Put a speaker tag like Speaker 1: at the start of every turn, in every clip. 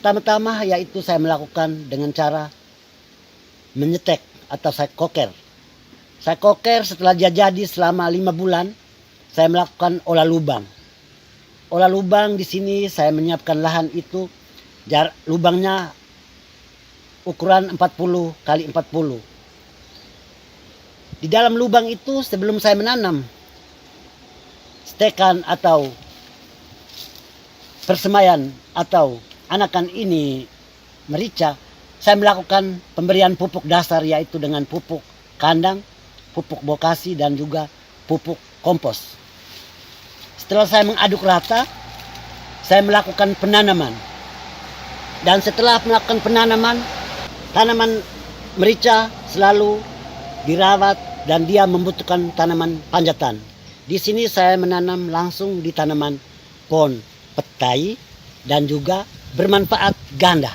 Speaker 1: Pertama-tama yaitu saya melakukan dengan cara menyetek atau saya koker. Saya koker setelah dia jadi selama 5 bulan, saya melakukan olah lubang. Olah lubang di sini saya menyiapkan lahan itu, lubangnya ukuran 40 kali 40. Di dalam lubang itu sebelum saya menanam stekan atau persemaian atau anakan ini merica, saya melakukan pemberian pupuk dasar yaitu dengan pupuk kandang, pupuk bokasi dan juga pupuk kompos. Setelah saya mengaduk rata, saya melakukan penanaman. Dan setelah melakukan penanaman, tanaman merica selalu dirawat dan dia membutuhkan tanaman panjatan. Di sini saya menanam langsung di tanaman pohon petai dan juga bermanfaat ganda.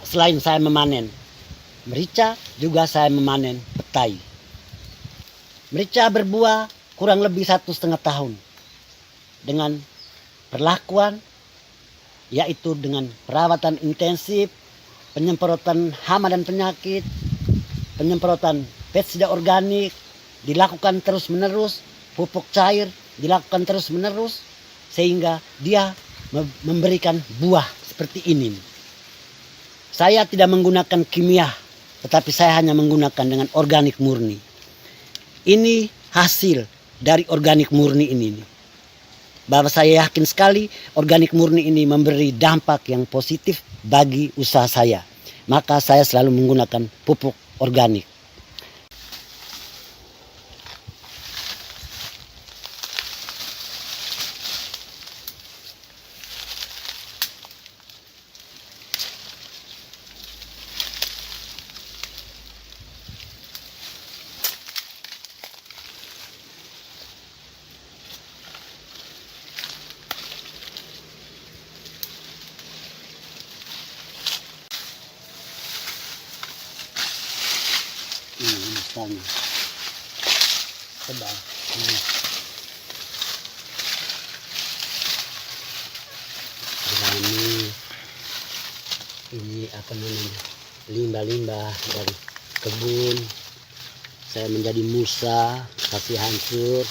Speaker 1: Selain saya memanen merica, juga saya memanen petai. Merica berbuah kurang lebih 1,5 tahun dengan perlakuan yaitu dengan perawatan intensif, penyemprotan hama dan penyakit, penyemprotan pestisida organik dilakukan terus-menerus, pupuk cair dilakukan terus-menerus, sehingga dia memberikan buah seperti ini. Saya tidak menggunakan kimia, tetapi saya hanya menggunakan dengan organik murni. Ini hasil dari organik murni ini. Bahwa saya yakin sekali organik murni ini memberi dampak yang positif bagi usaha saya. Maka saya selalu menggunakan pupuk organik. Misalnya coba ini apa namanya, limbah-limbah dari kebun saya menjadi musa, kasih hancur,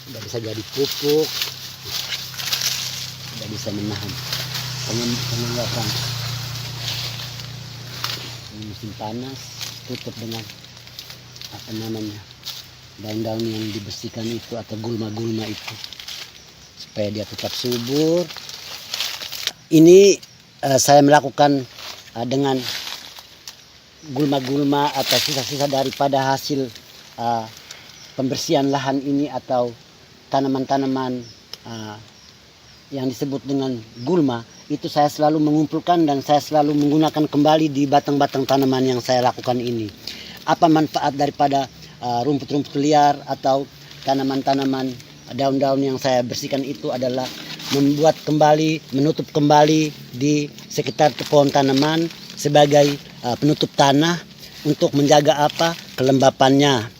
Speaker 1: sudah bisa jadi pupuk, sudah bisa menahan pengeluaran musim panas. Tutup dengan apa namanya, daun-daun yang dibersihkan itu atau gulma-gulma itu supaya dia tetap subur. Ini saya melakukan dengan gulma-gulma atau sisa-sisa daripada hasil pembersihan lahan ini atau tanaman-tanaman yang disebut dengan gulma. Itu saya selalu mengumpulkan dan saya selalu menggunakan kembali di batang-batang tanaman yang saya lakukan ini. Apa manfaat daripada rumput-rumput liar atau tanaman-tanaman, daun-daun yang saya bersihkan itu adalah membuat kembali, menutup kembali di sekitar pohon tanaman sebagai penutup tanah untuk menjaga apa? Kelembapannya.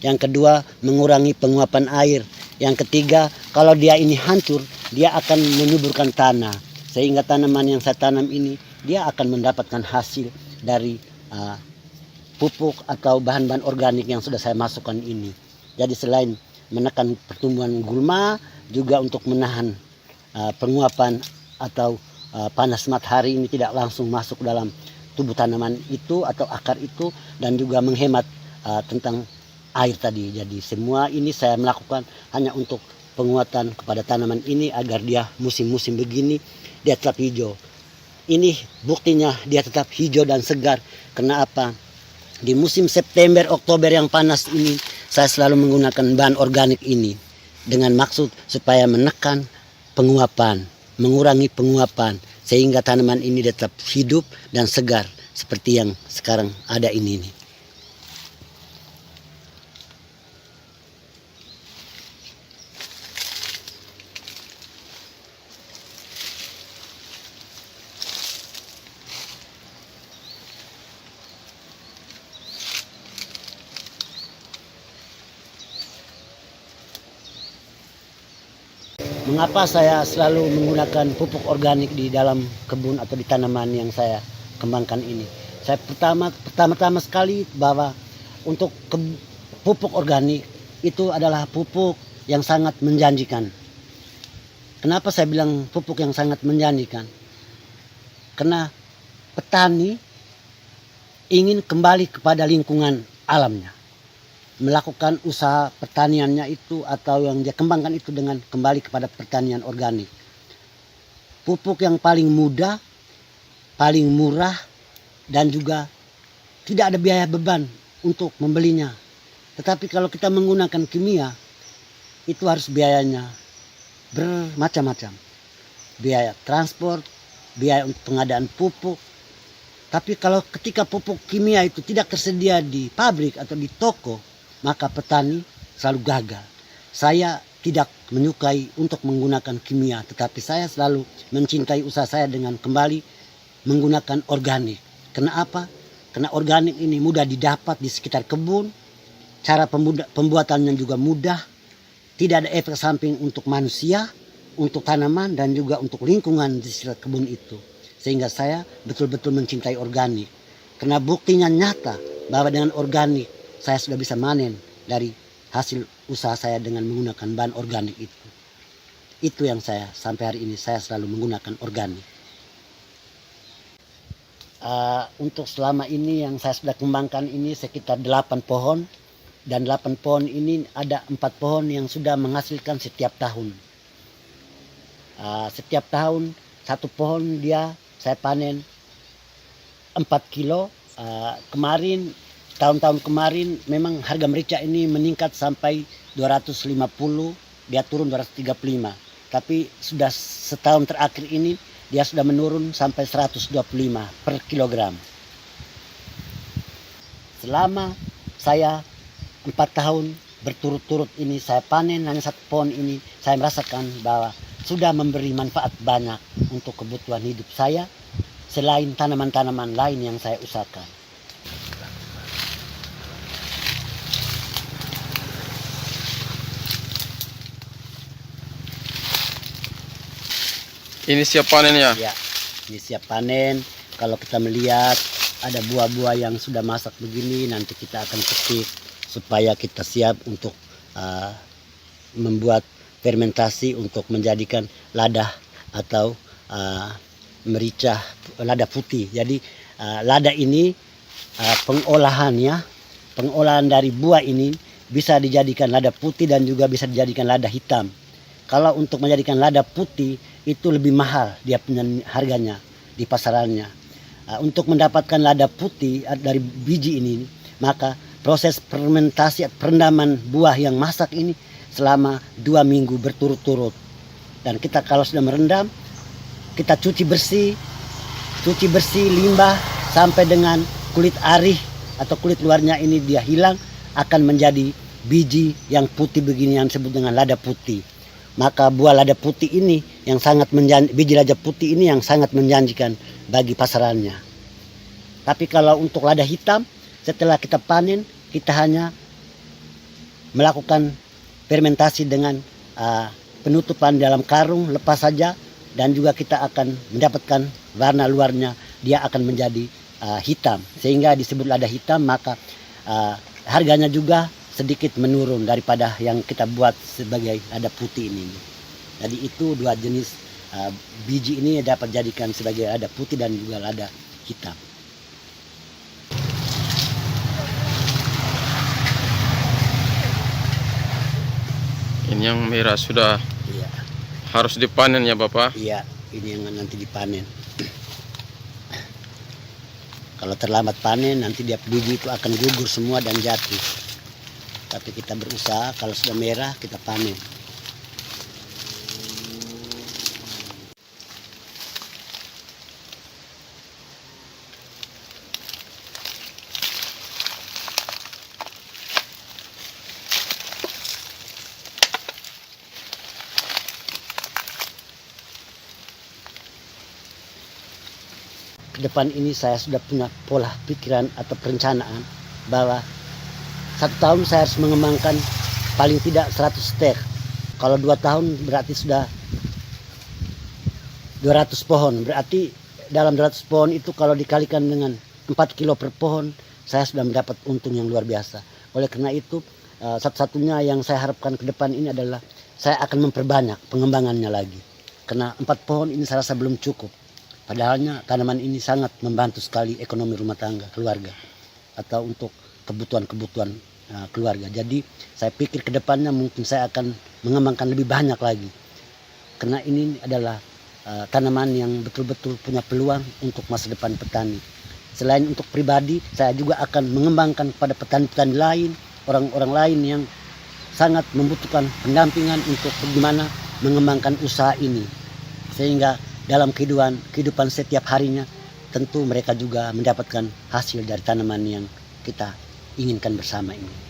Speaker 1: Yang kedua, mengurangi penguapan air. Yang ketiga, kalau dia ini hancur, dia akan menyuburkan tanah. Sehingga tanaman yang saya tanam ini, dia akan mendapatkan hasil dari pupuk atau bahan-bahan organik yang sudah saya masukkan ini. Jadi selain menekan pertumbuhan gulma, juga untuk menahan penguapan atau panas matahari ini tidak langsung masuk dalam tubuh tanaman itu atau akar itu, dan juga menghemat tentang air tadi. Jadi semua ini saya melakukan hanya untuk penguatan kepada tanaman ini agar dia musim-musim begini dia tetap hijau. Ini buktinya dia tetap hijau dan segar. Karena apa? Di musim September, Oktober yang panas ini saya selalu menggunakan bahan organik ini dengan maksud supaya menekan penguapan, mengurangi penguapan sehingga tanaman ini tetap hidup dan segar seperti yang sekarang ada ini. Mengapa saya selalu menggunakan pupuk organik di dalam kebun atau di tanaman yang saya kembangkan ini? Saya pertama-tama sekali bahwa untuk pupuk organik itu adalah pupuk yang sangat menjanjikan. Kenapa saya bilang pupuk yang sangat menjanjikan? Karena petani ingin kembali kepada lingkungan alamnya, melakukan usaha pertaniannya itu atau yang dia kembangkan itu dengan kembali kepada pertanian organik. Pupuk yang paling mudah, paling murah, dan juga tidak ada biaya beban untuk membelinya. Tetapi kalau kita menggunakan kimia, itu harus biayanya bermacam-macam. Biaya transport, biaya untuk pengadaan pupuk. Tapi kalau ketika pupuk kimia itu tidak tersedia di pabrik atau di toko, maka petani selalu gagal. Saya tidak menyukai untuk menggunakan kimia, tetapi saya selalu mencintai usaha saya dengan kembali menggunakan organik. Kenapa? Karena organik ini mudah didapat di sekitar kebun, cara pembuatannya juga mudah, tidak ada efek samping untuk manusia, untuk tanaman, dan juga untuk lingkungan di sekitar kebun itu. Sehingga saya betul-betul mencintai organik. Karena buktinya nyata bahwa dengan organik saya sudah bisa manen dari hasil usaha saya dengan menggunakan bahan organik itu. Itu yang saya sampai hari ini saya selalu menggunakan organik. Untuk selama ini yang saya sudah kembangkan ini sekitar 8 pohon. Dan 8 pohon ini ada 4 pohon yang sudah menghasilkan setiap tahun. Setiap tahun satu pohon saya panen 4 kilo. Tahun-tahun kemarin memang harga merica ini meningkat sampai 250, dia turun 235. Tapi sudah setahun terakhir ini dia sudah menurun sampai 125 per kilogram. Selama saya 4 tahun berturut-turut ini saya panen hanya 1 pohon ini, saya merasakan bahwa sudah memberi manfaat banyak untuk kebutuhan hidup saya selain tanaman-tanaman lain yang saya usahakan.
Speaker 2: Ini siap panen ya?
Speaker 1: Ya, ini siap panen. Kalau kita melihat ada buah-buah yang sudah masak begini, nanti kita akan petik supaya kita siap untuk membuat fermentasi untuk menjadikan lada atau merica, lada putih. Jadi lada ini pengolahan dari buah ini bisa dijadikan lada putih dan juga bisa dijadikan lada hitam. Kalau untuk menjadikan lada putih itu lebih mahal dia punya harganya di pasarannya. Untuk mendapatkan lada putih dari biji ini, maka proses fermentasi perendaman buah yang masak ini selama 2 minggu berturut-turut. Dan kita kalau sudah merendam, kita cuci bersih limbah sampai dengan kulit arih atau kulit luarnya ini dia hilang, akan menjadi biji yang putih begini yang disebut dengan lada putih. Maka buah lada putih ini yang sangat biji lada putih ini yang sangat menjanjikan bagi pasarannya. Tapi kalau untuk lada hitam, setelah kita panen, kita hanya melakukan fermentasi dengan penutupan dalam karung, lepas saja, dan juga kita akan mendapatkan warna luarnya, dia akan menjadi hitam, sehingga disebut lada hitam. Maka harganya juga sedikit menurun daripada yang kita buat sebagai lada putih ini. Jadi itu 2 jenis biji ini dapat jadikan sebagai lada putih dan juga lada hitam.
Speaker 2: Ini yang merah sudah harus dipanen ya Bapak?
Speaker 1: Iya, ini yang nanti dipanen. Kalau terlambat panen nanti dia biji itu akan gugur semua dan jatuh. Tapi kita berusaha kalau sudah merah kita panen. Ke depan ini saya sudah punya pola pikiran atau perencanaan bahwa 1 tahun saya harus mengembangkan paling tidak 100 stek. Kalau 2 tahun berarti sudah 200 pohon. Berarti dalam 200 pohon itu kalau dikalikan dengan 4 kilo per pohon, saya sudah mendapat untung yang luar biasa. Oleh karena itu, satu-satunya yang saya harapkan ke depan ini adalah saya akan memperbanyak pengembangannya lagi. Karena 4 pohon ini saya rasa belum cukup. Padahalnya tanaman ini sangat membantu sekali ekonomi rumah tangga, keluarga. Atau untuk kebutuhan-kebutuhan keluarga. Jadi saya pikir ke depannya mungkin saya akan mengembangkan lebih banyak lagi. Karena ini adalah tanaman yang betul-betul punya peluang untuk masa depan petani. Selain untuk pribadi, saya juga akan mengembangkan kepada petani-petani lain, orang-orang lain yang sangat membutuhkan pendampingan untuk bagaimana mengembangkan usaha ini. Sehingga dalam kehidupan setiap harinya, tentu mereka juga mendapatkan hasil dari tanaman yang kita inginkan bersama ini.